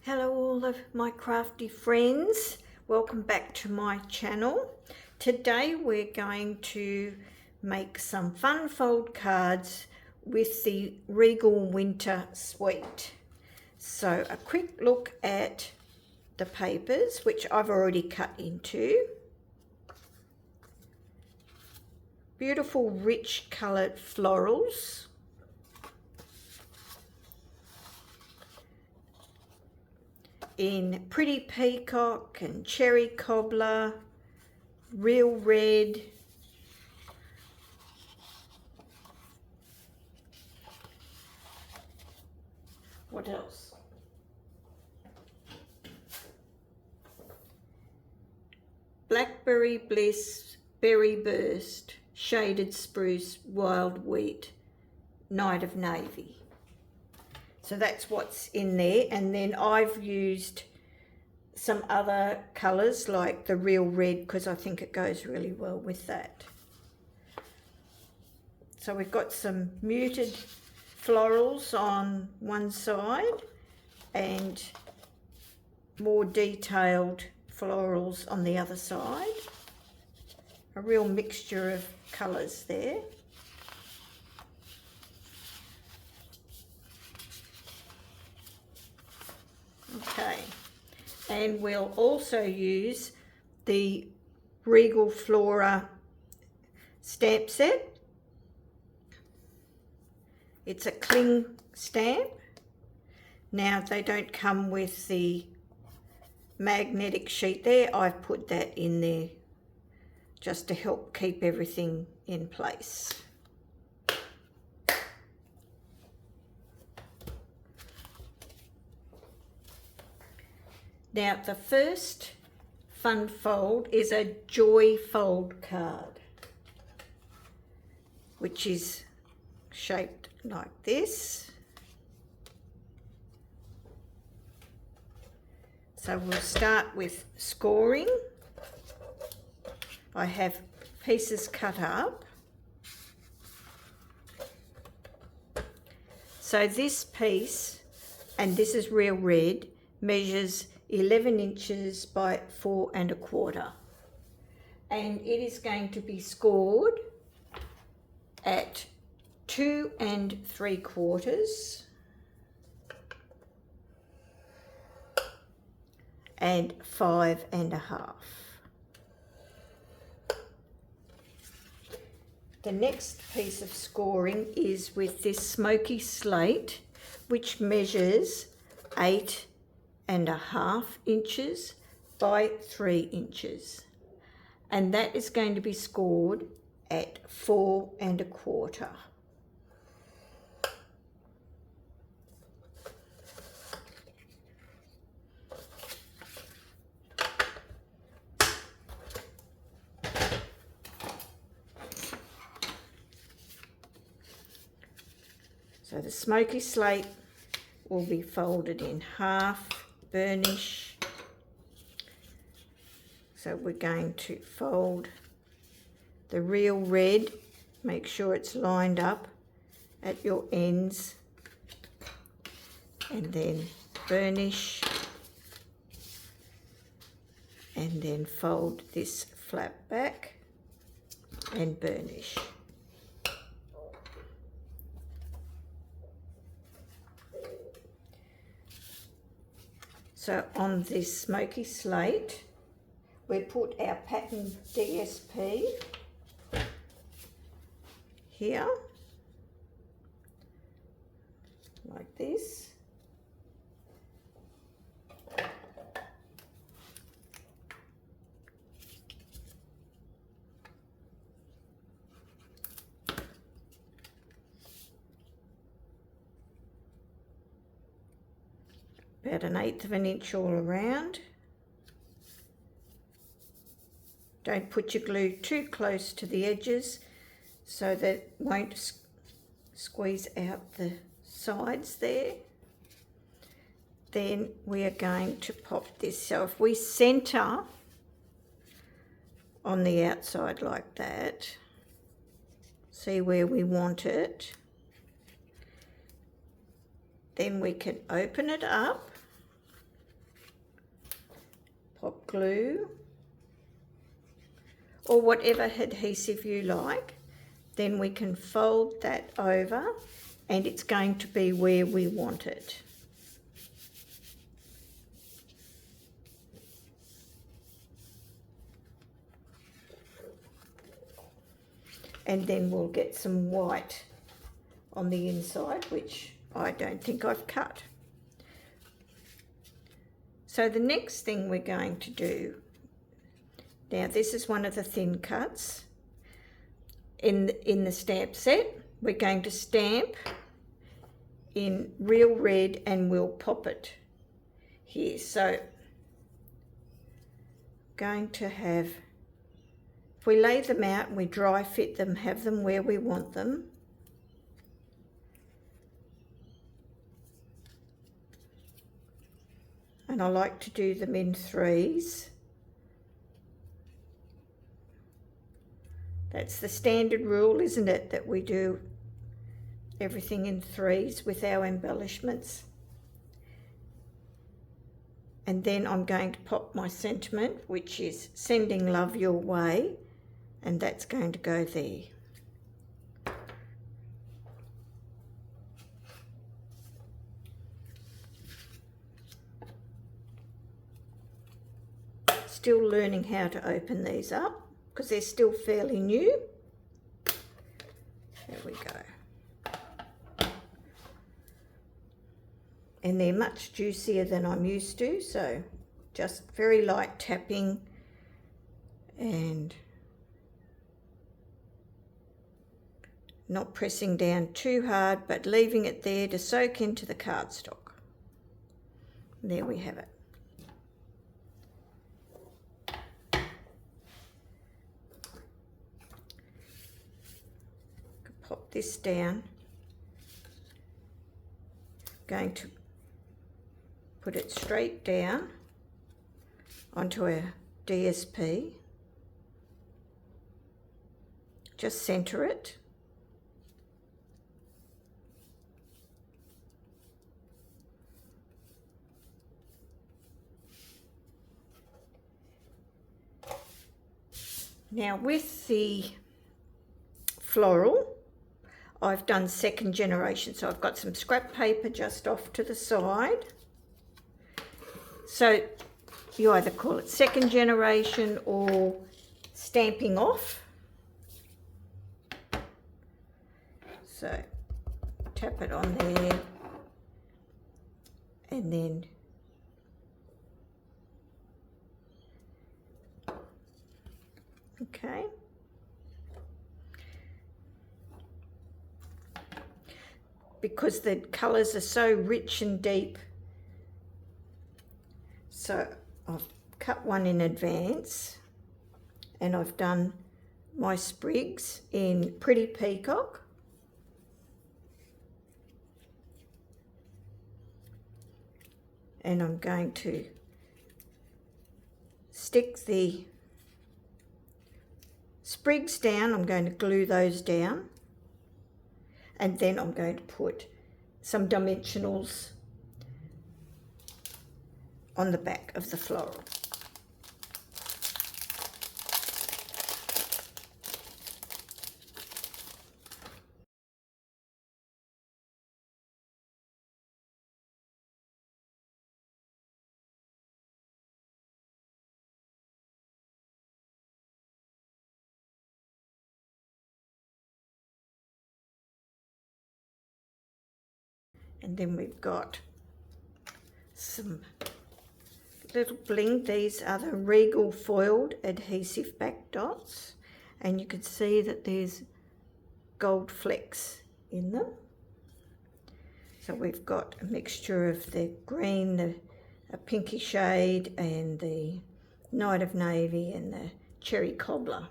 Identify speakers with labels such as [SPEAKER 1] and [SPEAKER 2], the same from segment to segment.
[SPEAKER 1] Hello all of my crafty friends, welcome back to my channel. Today we're going to make some fun fold cards with the Regal Winter Suite. So a quick look at the papers, which I've already cut into. Beautiful rich coloured florals. In Pretty Peacock and Cherry Cobbler, Real Red, what else? Blackberry Bliss, Berry Burst, Shaded Spruce, Wild Wheat, Night of Navy. So that's what's in there, and then I've used some other colours like the Real Red because I think it goes really well with that. So we've got some muted florals on one side and more detailed florals on the other side. A real mixture of colours there. Okay, and we'll also use the Regal Flora stamp set. It's a cling stamp. Now they don't come with the magnetic sheet there. I've put that in there just to help keep everything in place. Now the first fun fold is a joy fold card, which is shaped like this. So we'll start with scoring. I have pieces cut up. So this piece, and this is Real Red, measures 11 inches by 4 1/4, and it is going to be scored at 2 3/4 and 5 1/2. The next piece of scoring is with this smoky slate, which measures 8 1/2 inches by 3 inches, and that is going to be scored at 4 1/4. So the smoky slate will be folded in half, burnish. So we're going to fold the Real Red, make sure it's lined up at your ends, and then burnish, and then fold this flap back and burnish. So on this smoky slate, we put our pattern DSP here, like this. About 1/8 of an inch all around. Don't put your glue too close to the edges so that it won't squeeze out the sides there. Then we are going to pop this. So if we center on the outside like that, see where we want it, then we can open it up hot glue or whatever adhesive you like. Then we can fold that over and it's going to be where we want it. And then we'll get some white on the inside, which I don't think I've cut. So the next thing we're going to do, now this is one of the thin cuts in the stamp set. We're going to stamp in real red and we'll pop it here. So going to have, if we lay them out and we dry fit them, have them where we want them. And I like to do them in threes. That's the standard rule, isn't it, that we do everything in threes with our embellishments. And then I'm going to pop my sentiment, which is sending love your way, and that's going to go there. Still learning how to open these up because they're still fairly new. There we go. And they're much juicier than I'm used to, so just very light tapping and not pressing down too hard, but leaving it there to soak into the cardstock. There we have it. Pop this down. Going to put it straight down onto our DSP. Just center it. Now with the floral, I've done second generation, so I've got some scrap paper just off to the side. So you either call it second generation or stamping off. So tap it on there and then okay. Because the colours are so rich and deep. So I've cut one in advance and I've done my sprigs in Pretty Peacock. And I'm going to stick the sprigs down. I'm going to glue those down. And then I'm going to put some dimensionals on the back of the floral. And then we've got some little bling. These are the Regal foiled adhesive back dots. And you can see that there's gold flecks in them. So we've got a mixture of the green, a pinky shade, and the Night of Navy and the Cherry Cobbler.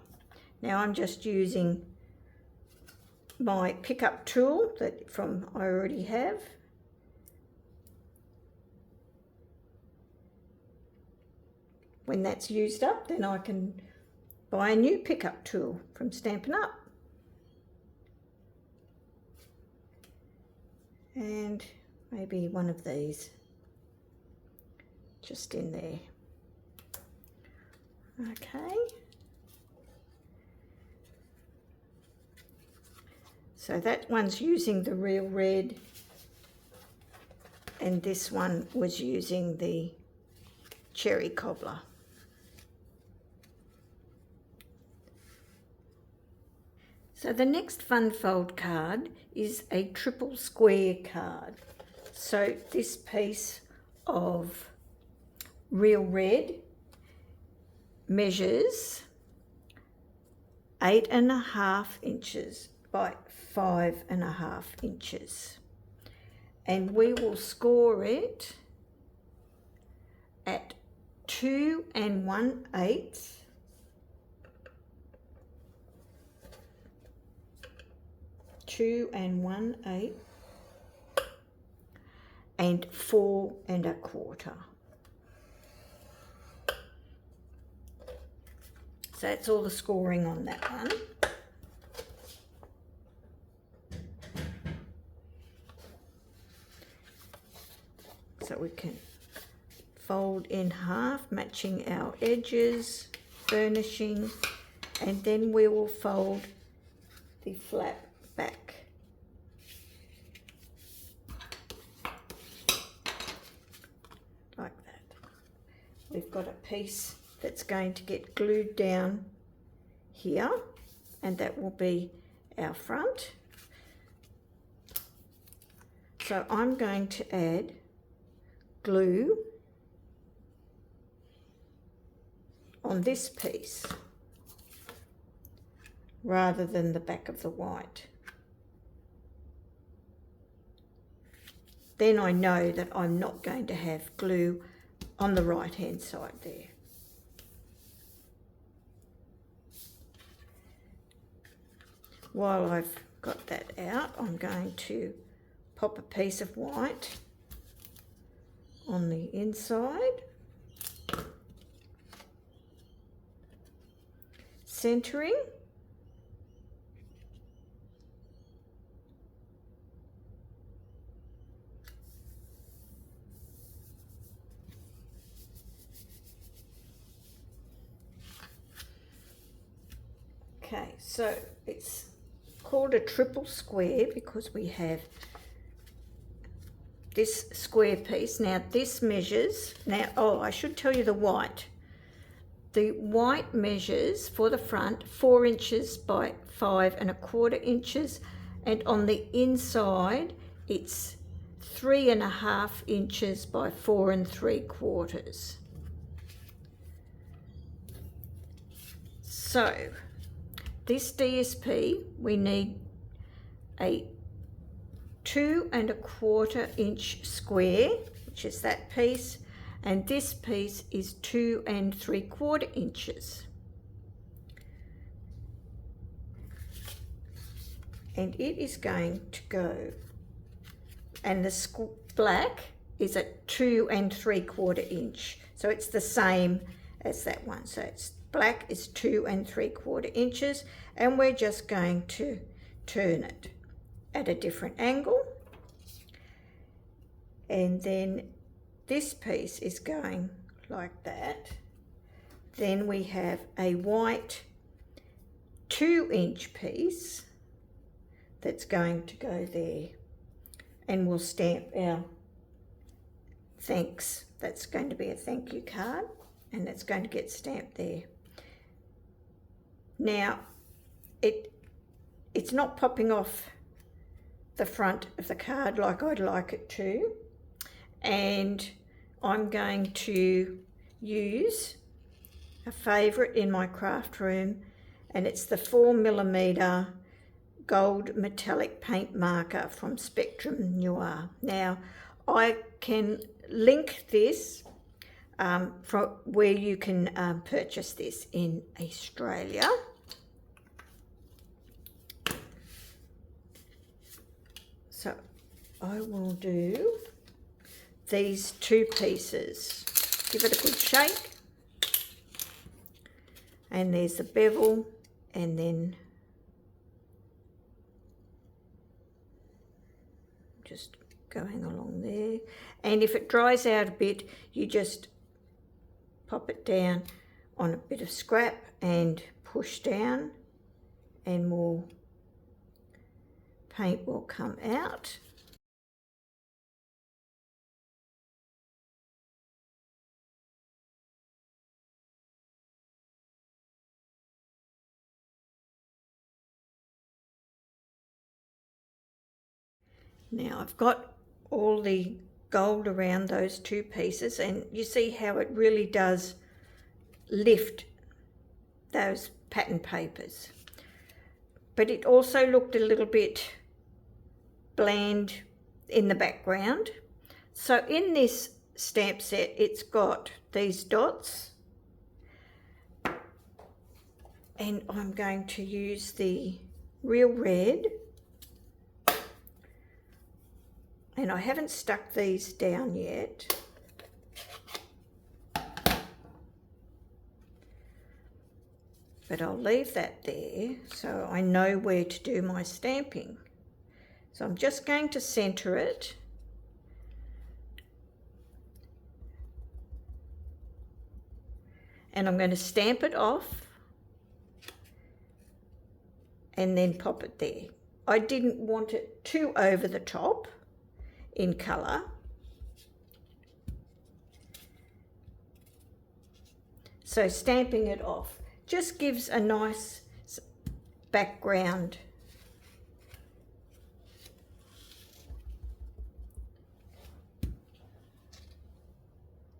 [SPEAKER 1] Now I'm just using my pickup tool that I already have. When that's used up, then I can buy a new pickup tool from Stampin' Up. And maybe one of these just in there. Okay. So that one's using the real red, and this one was using the cherry cobbler. So the next fun fold card is a triple square card. So this piece of real red measures 8.5 inches by 5.5 inches, and we will score it at 2 1/8 2 1/8 and 4 1/4. So that's all the scoring on that one. So we can fold in half, matching our edges, burnishing, and then we will fold the flap back. Like that. We've got a piece that's going to get glued down here, and that will be our front. So I'm going to add glue on this piece rather than the back of the white. Then I know that I'm not going to have glue on the right hand side there. While I've got that out, I'm going to pop a piece of white on the inside, centering, okay, so it's called a triple square because we have this square piece. Now this measures, I should tell you the white. The white measures for the front 4 inches by 5 1/4 inches, and on the inside it's 3.5 inches by 4 3/4. So this DSP, we need a 2 1/4 inch square, which is that piece, and this piece is 2 3/4 inches. And it is going to go, and the black is at 2 3/4 inch. So it's the same as that one. So it's black is 2 3/4 inches, and we're just going to turn it at a different angle, and then this piece is going like that. Then we have a white 2 inch piece that's going to go there, and we'll stamp our thanks. That's going to be a thank you card, and that's going to get stamped there. Now it's not popping off the front of the card like I'd like it to, and I'm going to use a favourite in my craft room, and it's the 4mm gold metallic paint marker from Spectrum Noir. Now I can link this from where you can purchase this in Australia. So I will do these two pieces. Give it a good shake. And there's the bevel, and then just going along there. And if it dries out a bit, you just pop it down on a bit of scrap and push down, and more paint will come out. Now I've got all the gold around those two pieces, and you see how it really does lift those pattern papers. But it also looked a little bit bland in the background. So in this stamp set, it's got these dots, and I'm going to use the Real Red, and I haven't stuck these down yet. But I'll leave that there so I know where to do my stamping. So I'm just going to center it. And I'm going to stamp it off and then pop it there. I didn't want it too over the top in colour. So stamping it off just gives a nice background.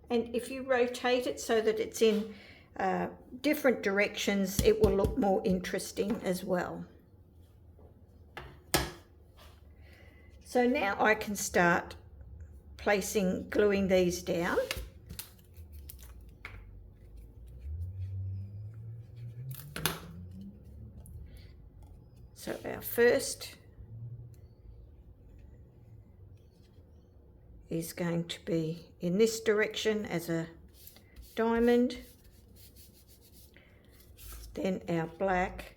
[SPEAKER 1] And if you rotate it so that it's in different directions, it will look more interesting as well. So now I can start gluing these down. So our first is going to be in this direction as a diamond. Then our black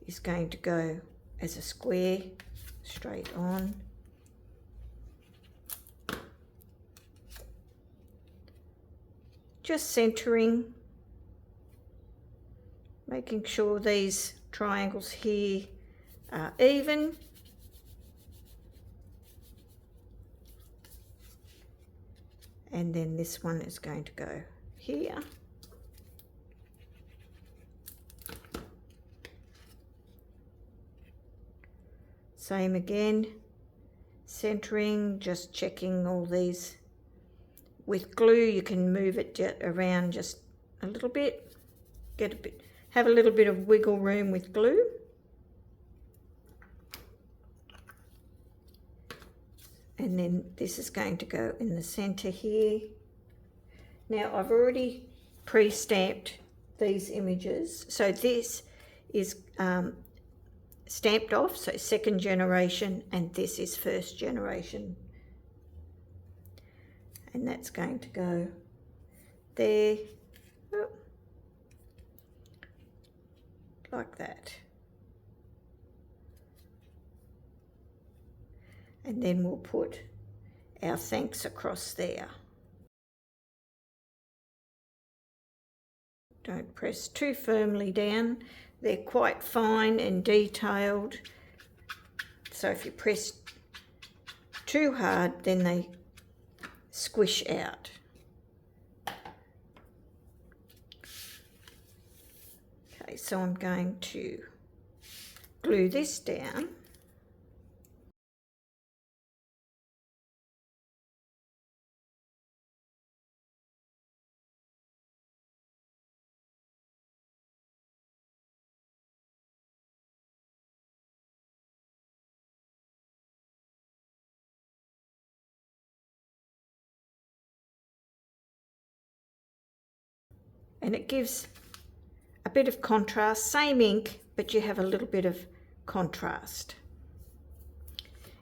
[SPEAKER 1] is going to go as a square straight on. Just centering, making sure these triangles here are even. And then this one is going to go here. Same again, centering, just checking all these. With glue you can move it around just a little bit, have a little bit of wiggle room with glue. And then this is going to go in the center here. Now I've already pre-stamped these images, so this is stamped off, so second generation, and this is first generation. And that's going to go there, like that. And then we'll put our thanks across there. Don't press too firmly down. They're quite fine and detailed. So if you press too hard, then they squish out. Okay, so I'm going to glue this down. And it gives a bit of contrast, same ink, but you have a little bit of contrast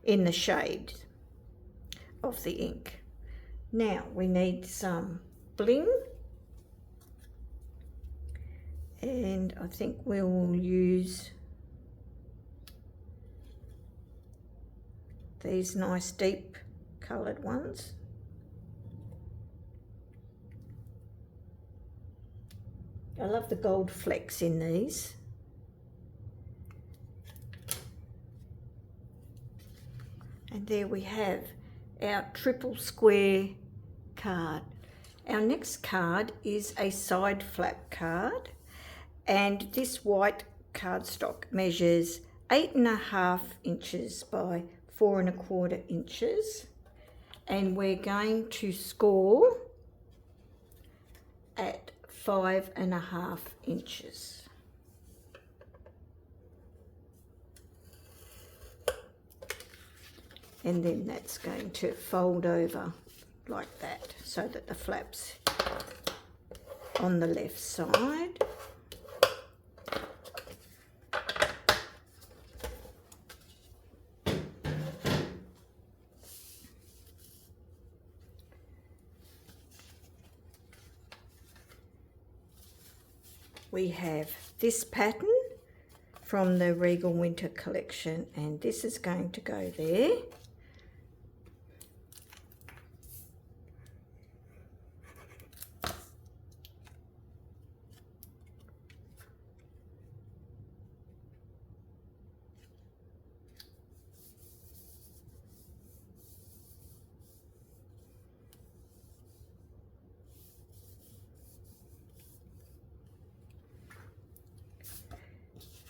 [SPEAKER 1] in the shade of the ink. Now we need some bling, and I think we will use these nice deep coloured ones. I love the gold flecks in these. And there we have our triple square card. Our next card is a side flap card, and this white cardstock measures 8.5 inches by 4.25 inches, and we're going to score at 5.5 inches. And then that's going to fold over like that so that the flap's on the left side. We have this pattern from the Regal Winter collection, and this is going to go there.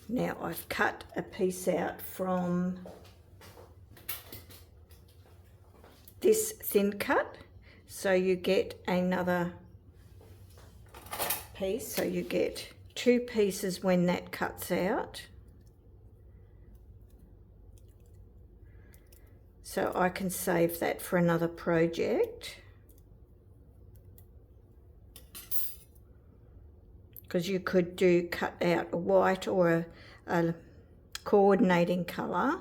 [SPEAKER 1] Now I've cut a piece out from this thin cut, so you get another piece, so you get 2 pieces when that cuts out. So I can save that for another project, because you could cut out a white or a coordinating colour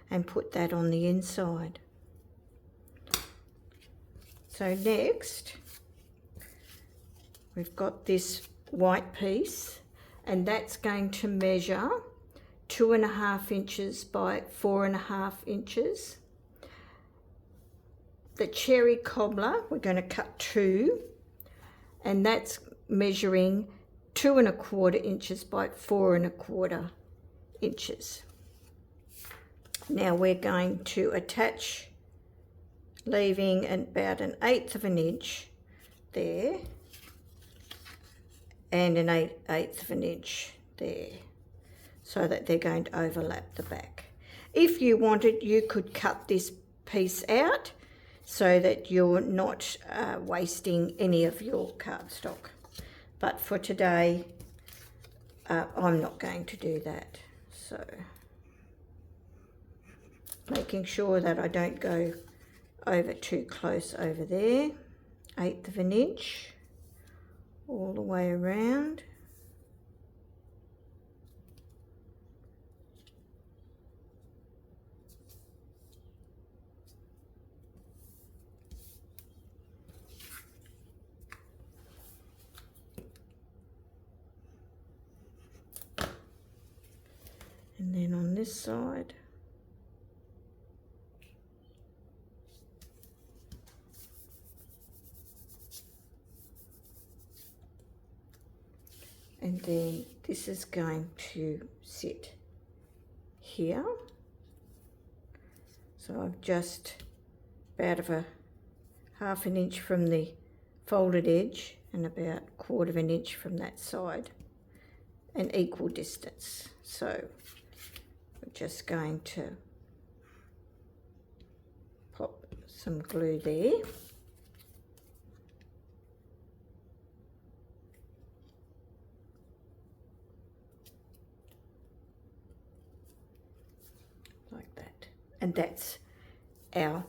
[SPEAKER 1] and put that on the inside. So next we've got this white piece, and that's going to measure 2.5 inches by 4.5 inches. The cherry cobbler, we're going to cut 2, and that's measuring 2.25 inches by 4.25 inches. Now we're going to attach, leaving about 1/8 of an inch there and 1/8 of an inch there, so that they're going to overlap the back. If you wanted, you could cut this piece out so that you're not wasting any of your cardstock. But for today, I'm not going to do that. So making sure that I don't go over too close over there. 1/8 of an inch all the way around. And then on this side, and then this is going to sit here. So I've just about of 1/2 an inch from the folded edge and about 1/4 of an inch from that side, an equal distance. So we're just going to pop some glue there. Like that. And that's our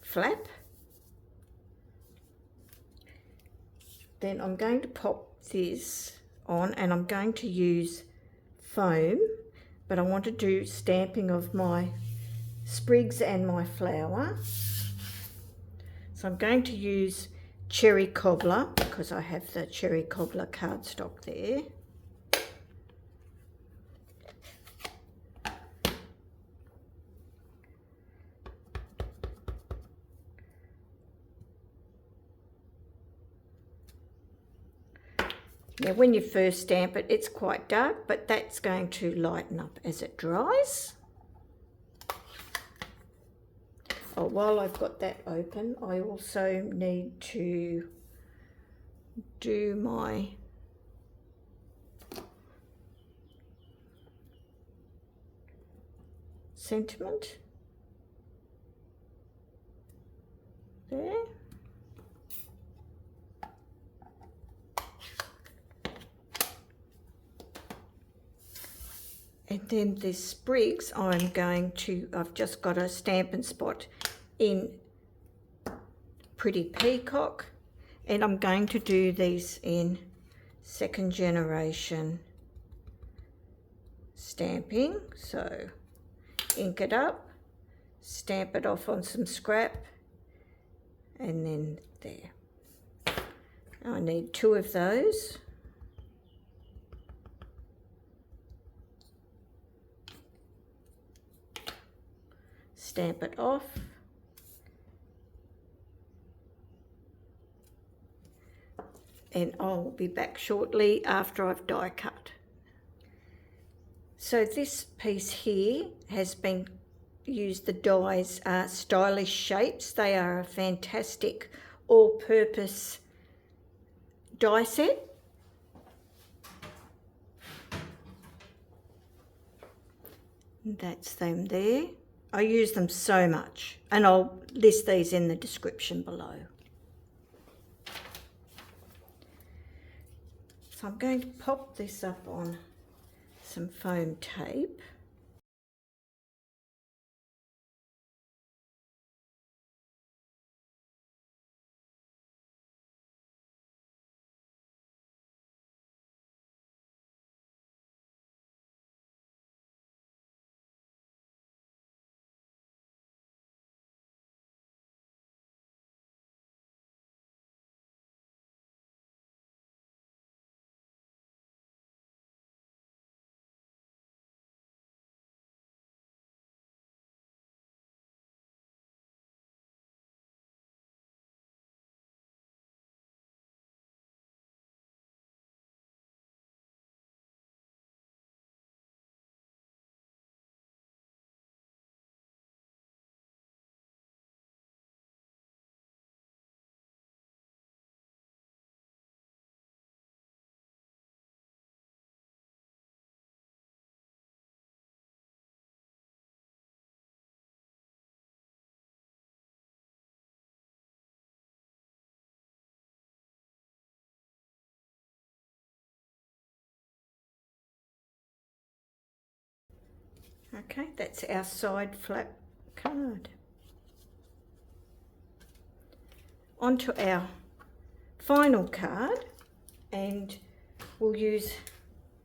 [SPEAKER 1] flap. Then I'm going to pop this on, and I'm going to use foam, but I want to do stamping of my sprigs and my flower. So I'm going to use cherry cobbler because I have the cherry cobbler cardstock there. Now when you first stamp it, it's quite dark, but that's going to lighten up as it dries. Oh, while I've got that open, I also need to do my sentiment there. And then this sprigs, I've just got a Stampin' Spot in Pretty Peacock, and I'm going to do these in second generation stamping. So ink it up, stamp it off on some scrap, and then there. I need 2 of those. Stamp it off. And I'll be back shortly after I've die cut. So this piece here has been used, the dies are Stylish Shapes. They are a fantastic all-purpose die set. And that's them there. I use them so much, and I'll list these in the description below. So I'm going to pop this up on some foam tape. Okay, that's our side flap card. Onto our final card, and we'll use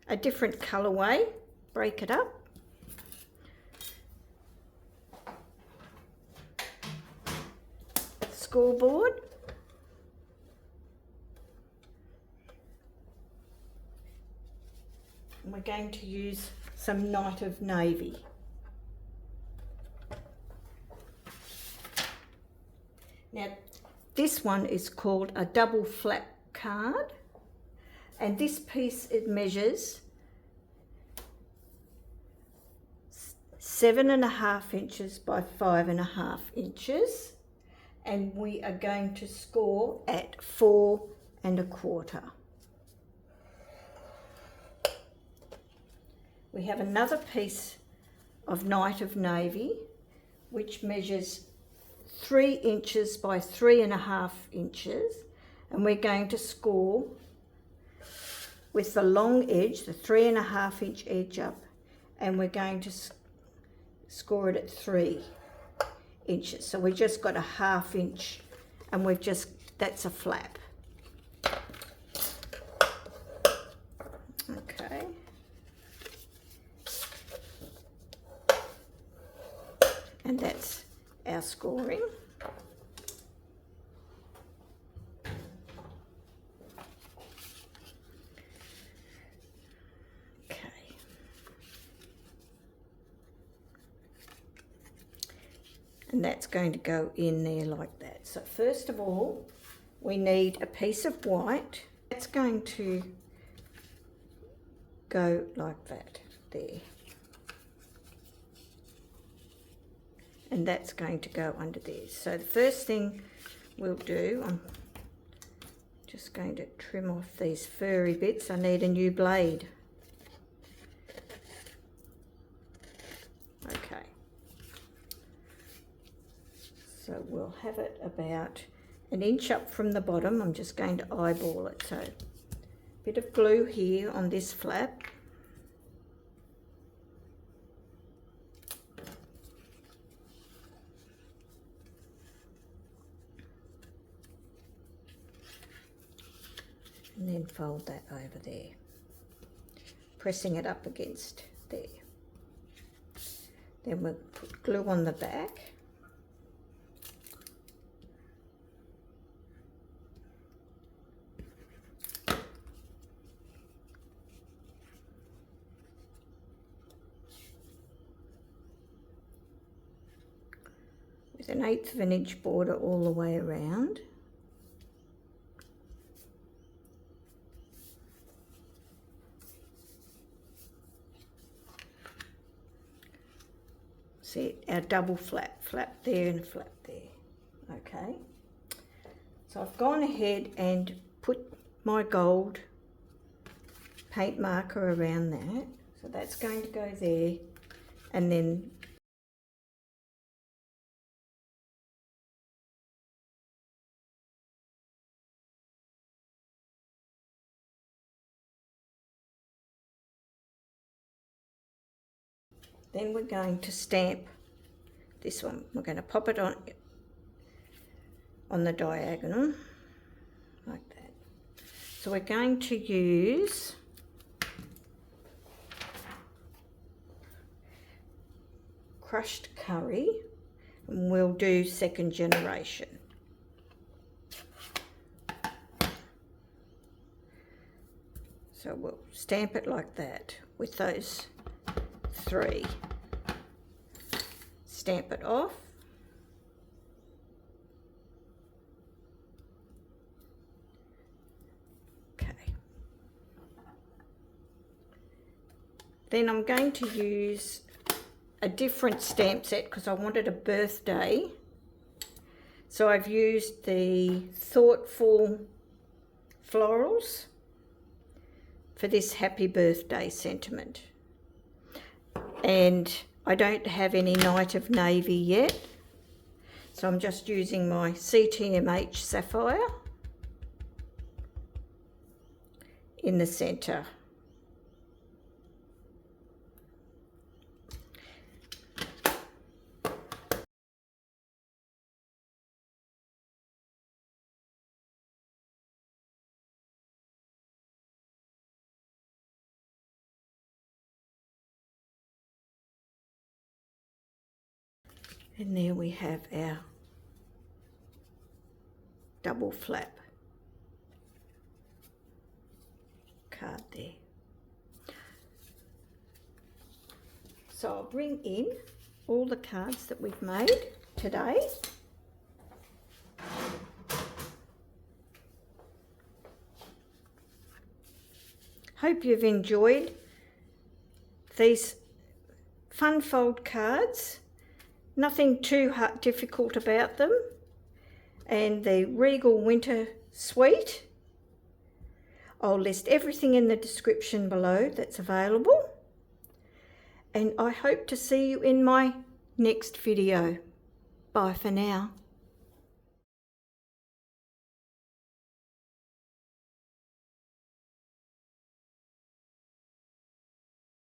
[SPEAKER 1] a different colourway, break it up. Scoreboard. And we're going to use some Night of Navy. Now this one is called a double flap card, and this piece, it measures 7.5 inches by 5.5 inches, and we are going to score at 4 1/4. We have another piece of Night of Navy which measures 3 inches by 3.5 inches, and we're going to score with the long edge, the 3.5 inch edge up, and we're going to score it at 3 inches. So we just got a 1/2 inch, and that's a flap. Okay. And that's our scoring. Okay. And that's going to go in there like that. So first of all, we need a piece of white. That's going to go like that there. And that's going to go under there. So the first thing we'll do, I'm just going to trim off these furry bits. I need a new blade. Okay. So we'll have it about an inch up from the bottom. I'm just going to eyeball it. So a bit of glue here on this flap. And then fold that over there, pressing it up against there. Then we'll put glue on the back. With an 1/8 of an inch border all the way around. See our double flap there and a flap there. Okay, so I've gone ahead and put my gold paint marker around that, so that's going to go there, and then we're going to stamp this one. We're going to pop it on the diagonal like that. So we're going to use crushed curry, and we'll do second generation. So we'll stamp it like that with those 3. Stamp it off. Okay. Then I'm going to use a different stamp set because I wanted a birthday. So I've used the Thoughtful Florals for this happy birthday sentiment. And I don't have any Night of Navy yet, so I'm just using my CTMH Sapphire in the centre. And there we have our double flap card there. So I'll bring in all the cards that we've made today. Hope you've enjoyed these fun fold cards. Nothing too difficult about them. And the Regal Winter Suite. I'll list everything in the description below that's available. And I hope to see you in my next video. Bye for now.